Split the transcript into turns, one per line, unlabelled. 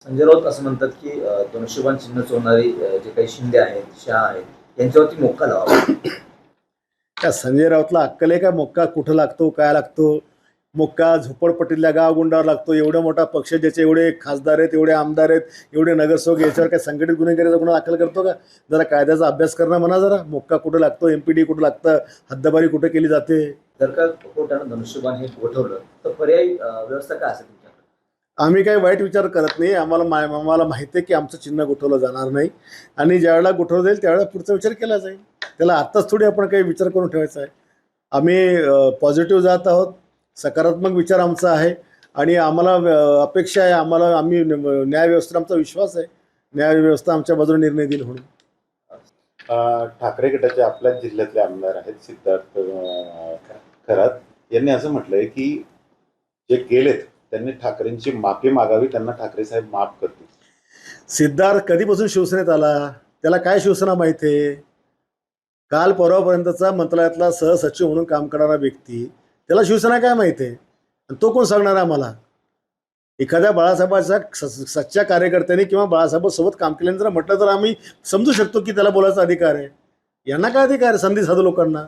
संजय राऊत असं म्हणतात की धनुष्यबाण चिन्ह चोरणारी जे काही शिंदे आहेत, शहा आहेत यांच्यावरती मोक्का लावावा.
त्या संजय राऊतला अक्कल आहे का? मोक्का कुठं लागतो, काय लागतो? मोक्का झोपडपट्टीतल्या गावगुंडावर लागतो. एवढा मोठा पक्ष, ज्याचे एवढे खासदार आहेत, एवढे आमदार आहेत, एवढे नगरसेवक, याच्यावर काय संघटित गुन्हेगारीचा गुन्हा दाखल करतो का? जरा कायद्याचा अभ्यास करणं म्हणा जरा. मोक्का कुठं लागतो, एमपीडी कुठं लागतं, हद्दबारी कुठं केली जाते?
जर का कोर्टानं धनुष्यबाण हे गोठवलं तर पर्यायी व्यवस्था काय असेल तुमच्याकडे?
आम्ही काही वाईट विचार करत नाही. आम्हाला माहिती आहे की आमचं चिन्ह गोठवलं जाणार नाही, आणि ज्यावेळेला गोठवलं जाईल त्यावेळेला पुढचा विचार केला जाईल. त्याला आत्ताच थोडी आपण काही विचार करून ठेवायचा आहे. आम्ही पॉझिटिव्ह जात आहोत, सकारात्मक विचार आमचा आहे, आणि आम्हाला अपेक्षा आहे, आम्ही न्यायव्यवस्थेवर आमचा विश्वास आहे, न्यायव्यवस्था आमच्या बाजूने निर्णय देईल म्हणून.
ठाकरे गटाचे आपल्याच जिल्ह्यातले आमदार आहेत सिद्धार्थ खरात यांनी असं म्हटलंय की जे गेलेत त्यांनी ठाकरेंची माफी मागावी, त्यांना ठाकरे साहेब माफ करतील.
सिद्धार्थ कधीपासून शिवसेनेत आला? त्याला काय शिवसेना माहिती आहे? काल परवापर्यंतचा मंत्रालयातला सहसचिव म्हणून काम करणारा व्यक्ती, त्याला शिवसेना काय माहिती आहे? आणि तो कोण सांगणार आहे आम्हाला? एखाद्या बाळासाहेबाच्या सच्च्या कार्यकर्त्यांनी किंवा बाळासाहेबांसोबत काम केल्याने जर म्हटलं तर आम्ही समजू शकतो की त्याला बोलायचा अधिकार आहे. यांना काय अधिकार आहे संधी साधू लोकांना?